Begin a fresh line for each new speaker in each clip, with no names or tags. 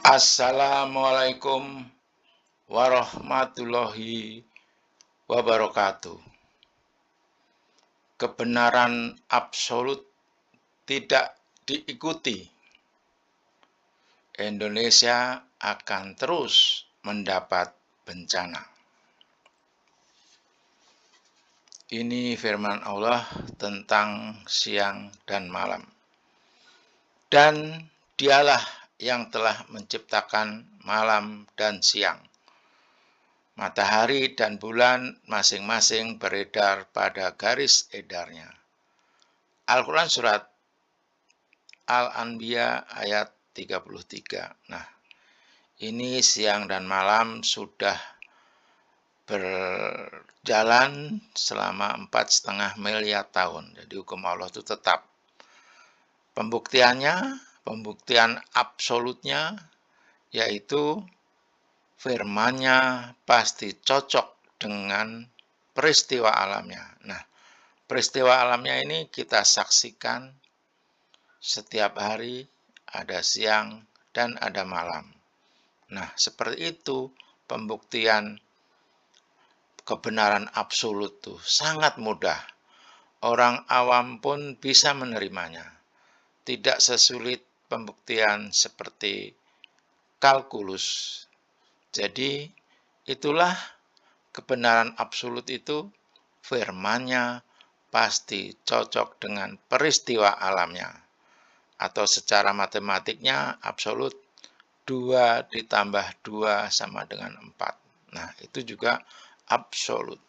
Assalamualaikum warahmatullahi wabarakatuh. Kebenaran absolut tidak diikuti. Indonesia akan terus mendapat bencana. Ini firman Allah tentang siang dan malam. Dan dialah yang telah menciptakan malam dan siang. Matahari dan bulan masing-masing beredar pada garis edarnya. Al-Quran Surat Al-Anbiya ayat 33. Nah, ini siang dan malam sudah berjalan selama 4,5 miliar tahun. Jadi hukum Allah itu tetap. Pembuktian absolutnya, yaitu firman-Nya pasti cocok dengan peristiwa alamnya. Nah, peristiwa alamnya ini kita saksikan setiap hari, ada siang dan ada malam. Nah, seperti itu pembuktian kebenaran absolut tuh sangat mudah. Orang awam pun bisa menerimanya. Tidak sesulit pembuktian seperti kalkulus. Jadi, itulah kebenaran absolut itu, firman-Nya pasti cocok dengan peristiwa alamnya. Atau secara matematiknya absolut 2 ditambah 2 sama dengan 4. Nah, itu juga absolut.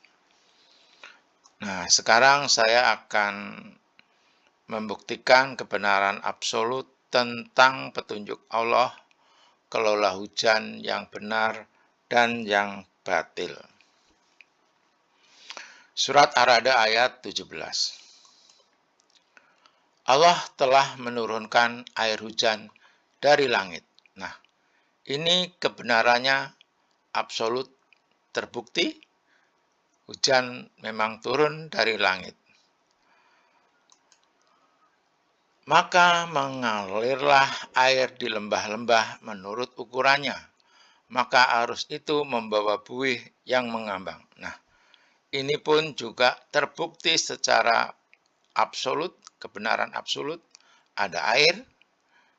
Nah, sekarang saya akan membuktikan kebenaran absolut tentang petunjuk Allah, kelola hujan yang benar dan yang batil. Surat Ar-Ra'd ayat 17. Allah telah menurunkan air hujan dari langit. Nah, ini kebenarannya absolut terbukti. Hujan memang turun dari langit. Maka mengalirlah air di lembah-lembah menurut ukurannya. Maka arus itu membawa buih yang mengambang. Nah, ini pun juga terbukti secara absolut, kebenaran absolut. Ada air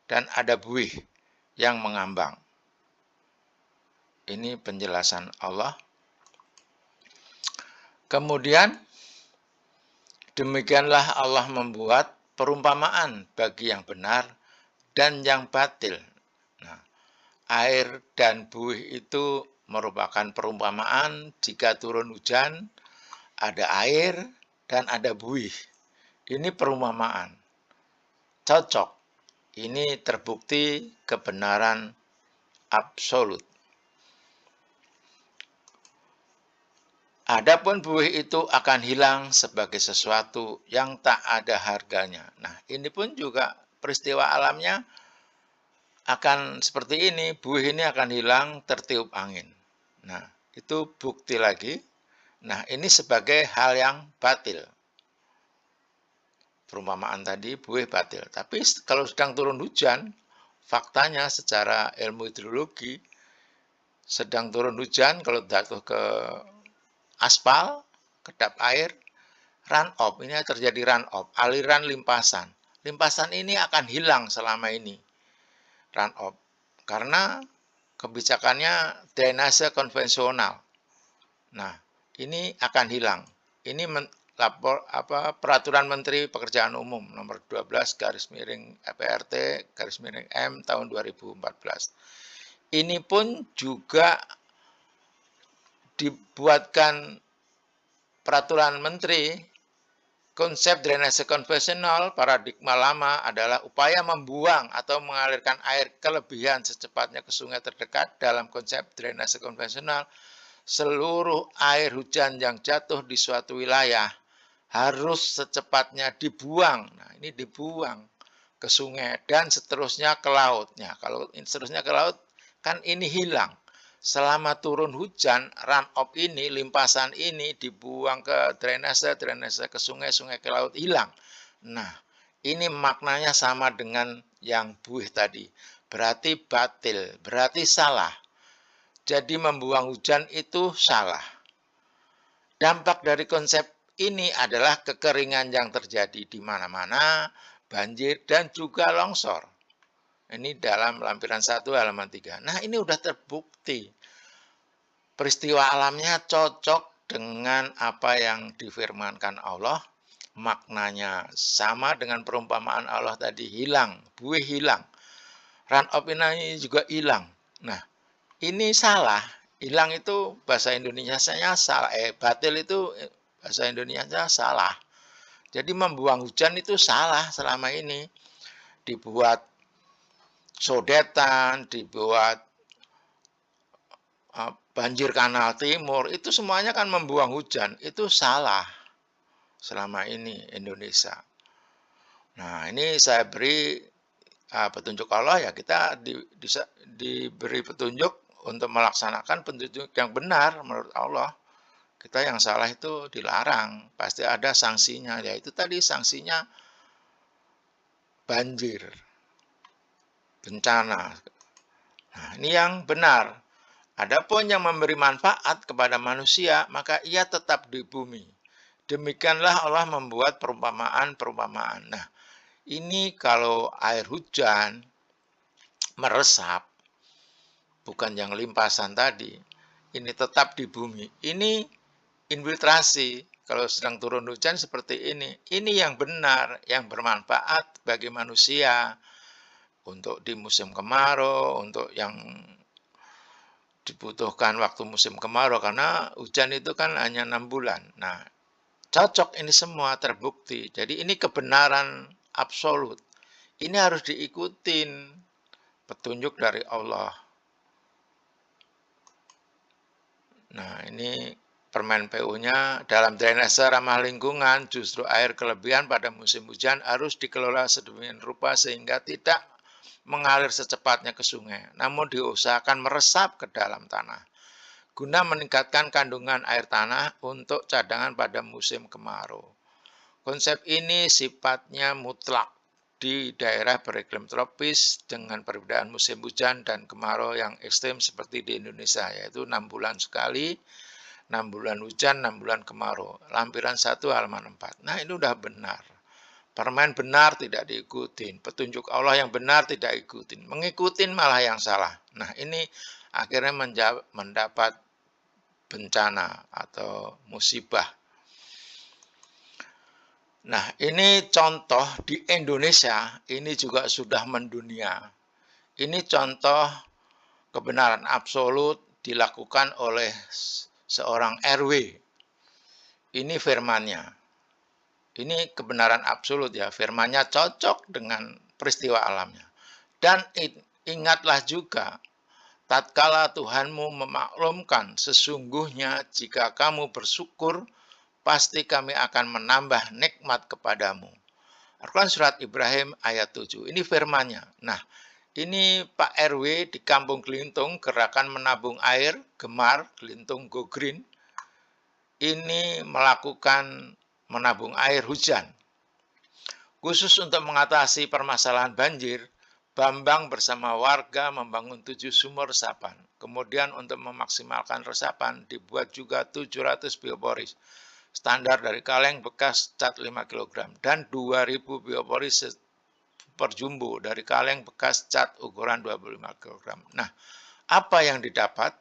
dan ada buih yang mengambang. Ini penjelasan Allah. Kemudian, demikianlah Allah membuat perumpamaan bagi yang benar dan yang batil. Nah, air dan buih itu merupakan perumpamaan. Jika turun hujan, ada air dan ada buih. Ini perumpamaan. Cocok. Ini terbukti kebenaran absolut. Adapun buih itu akan hilang sebagai sesuatu yang tak ada harganya. Nah, ini pun juga peristiwa alamnya akan seperti ini. Buih ini akan hilang tertiup angin. Nah, itu bukti lagi. Nah, ini sebagai hal yang batil. Perumpamaan tadi buih batil. Tapi kalau sedang turun hujan, faktanya secara ilmu hidrologi, sedang turun hujan, kalau jatuh ke aspal, kedap air, run off, ini terjadi run off, aliran limpasan. Limpasan ini akan hilang selama ini, run off, karena kebijakannya drainase konvensional. Nah, ini akan hilang. Ini Peraturan Menteri Pekerjaan Umum nomor 12/PRT/M tahun 2014. Ini pun juga dibuatkan peraturan menteri. Konsep drainase konvensional paradigma lama adalah upaya membuang atau mengalirkan air kelebihan secepatnya ke sungai terdekat. Dalam konsep drainase konvensional, seluruh air hujan yang jatuh di suatu wilayah harus secepatnya dibuang. Nah, ini dibuang ke sungai dan seterusnya ke laut. Nah, kalau seterusnya ke laut, kan ini hilang. Selama turun hujan, run off ini, limpasan ini dibuang ke drainase ke sungai, sungai ke laut, hilang. Nah, ini maknanya sama dengan yang buih tadi. Berarti batil, berarti salah. Jadi membuang hujan itu salah. Dampak dari konsep ini adalah kekeringan yang terjadi di mana-mana, banjir, dan juga longsor. Ini dalam lampiran 1 halaman 3. Nah, ini udah terbukti. Peristiwa alamnya cocok dengan apa yang difirmankan Allah. Maknanya sama dengan perumpamaan Allah tadi, hilang, buih hilang. Run of ini juga hilang. Nah, ini salah. Hilang itu bahasa Indonesianya salah. Batil itu bahasa Indonesianya salah. Jadi membuang hujan itu salah selama ini. Dibuat sodetan, dibuat banjir kanal timur, itu semuanya kan membuang hujan. Itu salah selama ini Indonesia. Nah, ini saya beri petunjuk Allah, ya kita diberi petunjuk untuk melaksanakan petunjuk yang benar menurut Allah. Kita yang salah itu dilarang, pasti ada sanksinya, yaitu tadi sanksinya banjir, bencana. Nah, ini yang benar. Adapun yang memberi manfaat kepada manusia, maka ia tetap di bumi. Demikianlah Allah membuat perumpamaan-perumpamaan. Nah, ini kalau air hujan meresap, bukan yang limpasan tadi, ini tetap di bumi. Ini infiltrasi. Kalau sedang turun hujan seperti ini yang benar, yang bermanfaat bagi manusia. Untuk di musim kemarau, untuk yang dibutuhkan waktu musim kemarau, karena hujan itu kan hanya 6 bulan. Nah, cocok ini semua terbukti. Jadi ini kebenaran absolut. Ini harus diikutin petunjuk dari Allah. Nah, ini permen PU-nya dalam drainase ramah lingkungan, justru air kelebihan pada musim hujan harus dikelola sedemikian rupa sehingga tidak mengalir secepatnya ke sungai, namun diusahakan meresap ke dalam tanah, guna meningkatkan kandungan air tanah untuk cadangan pada musim kemarau. Konsep ini sifatnya mutlak di daerah beriklim tropis dengan perbedaan musim hujan dan kemarau yang ekstrem seperti di Indonesia, yaitu 6 bulan sekali, 6 bulan hujan, 6 bulan kemarau. Lampiran 1 halaman 4. Nah, ini udah benar. Permen benar tidak diikutin, petunjuk Allah yang benar tidak ikutin, mengikutin malah yang salah. Nah, ini akhirnya mendapat bencana atau musibah. Nah, ini contoh di Indonesia, ini juga sudah mendunia. Ini contoh kebenaran absolut dilakukan oleh seorang RW. Ini firmannya. Ini kebenaran absolut ya, firmannya cocok dengan peristiwa alamnya. Dan ingatlah juga, tatkala Tuhanmu memaklumkan sesungguhnya jika kamu bersyukur, pasti kami akan menambah nikmat kepadamu. Al-Quran Surat Ibrahim ayat 7, ini firmannya. Nah, ini Pak RW di Kampung Gelintung, gerakan menabung air, Gemar, Gelintung Go Green, ini melakukan menabung air hujan. Khusus untuk mengatasi permasalahan banjir, Bambang bersama warga membangun 7 sumur resapan. Kemudian untuk memaksimalkan resapan, dibuat juga 700 bioporis. Standar dari kaleng bekas cat 5 kg dan 2000 bioporis per jumbo dari kaleng bekas cat ukuran 25 kg. Nah, apa yang didapat?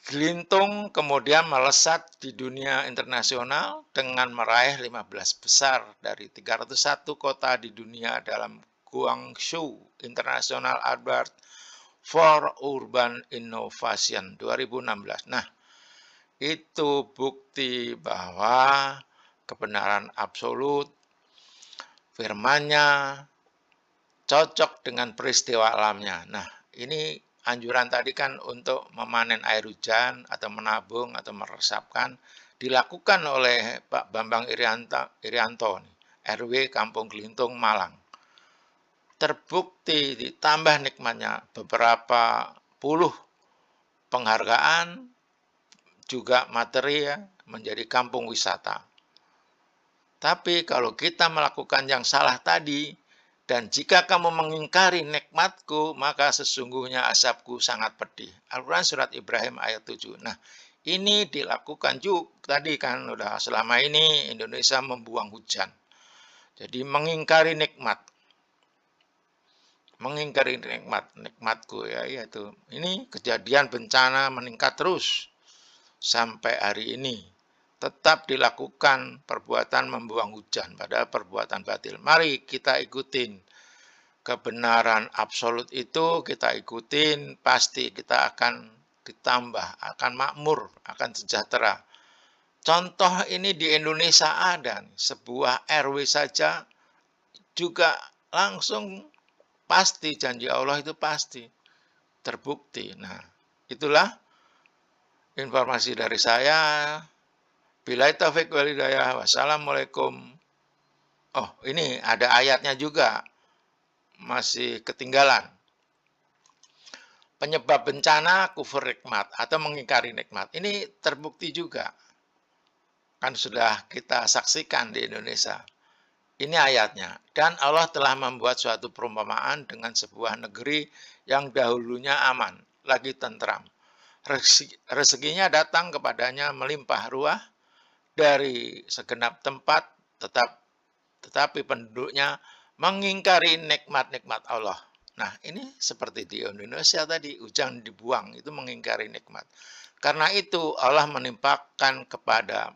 Gelintung kemudian melesat di dunia internasional dengan meraih 15 besar dari 301 kota di dunia dalam Guangzhou International Award for Urban Innovation 2016. Nah, itu bukti bahwa kebenaran absolut, firmannya cocok dengan peristiwa alamnya. Nah, ini anjuran tadi kan untuk memanen air hujan atau menabung atau meresapkan dilakukan oleh Pak Bambang Irianto, RW Kampung Gelintung, Malang. Terbukti ditambah nikmatnya beberapa puluh penghargaan, juga materi ya, menjadi kampung wisata. Tapi kalau kita melakukan yang salah tadi, dan jika kamu mengingkari nikmatku, maka sesungguhnya azabku sangat pedih. Al-Quran surat Ibrahim ayat 7. Nah, ini dilakukan juga tadi kan udah selama ini Indonesia membuang hujan. Jadi mengingkari nikmat. Mengingkari nikmatku ya, yaitu ini kejadian bencana meningkat terus sampai hari ini. Tetap dilakukan perbuatan membuang hujan, padahal perbuatan batil. Mari kita ikutin kebenaran absolut itu, kita ikutin, pasti kita akan ditambah, akan makmur, akan sejahtera. Contoh ini di Indonesia ada, sebuah RW saja juga langsung pasti janji Allah itu pasti terbukti. Nah, itulah informasi dari saya. Billahi taufik wal hidayah. Wassalamualaikum. Oh, ini ada ayatnya juga. Masih ketinggalan. Penyebab bencana kufur nikmat atau mengingkari nikmat. Ini terbukti juga. Kan sudah kita saksikan di Indonesia. Ini ayatnya. Dan Allah telah membuat suatu perumpamaan dengan sebuah negeri yang dahulunya aman, lagi tentram. Rezekinya datang kepadanya melimpah ruah dari segenap tempat, tetapi penduduknya mengingkari nikmat-nikmat Allah. Nah, ini seperti di Indonesia tadi, hujan dibuang, itu mengingkari nikmat. Karena itu Allah menimpakan kepada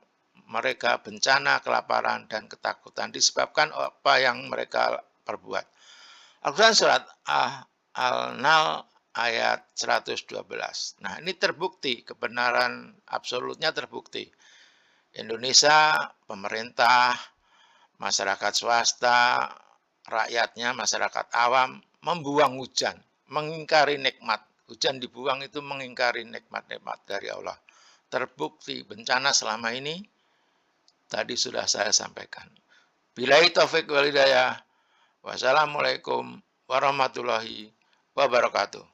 mereka bencana, kelaparan, dan ketakutan disebabkan apa yang mereka perbuat. Al-Quran surat Al-Nahl ayat 112. Nah, ini terbukti, kebenaran absolutnya terbukti. Indonesia, pemerintah, masyarakat swasta, rakyatnya, masyarakat awam, membuang hujan, mengingkari nikmat. Hujan dibuang itu mengingkari nikmat-nikmat dari Allah. Terbukti bencana selama ini, tadi sudah saya sampaikan. Billahi taufik wal hidayah. Wassalamualaikum warahmatullahi wabarakatuh.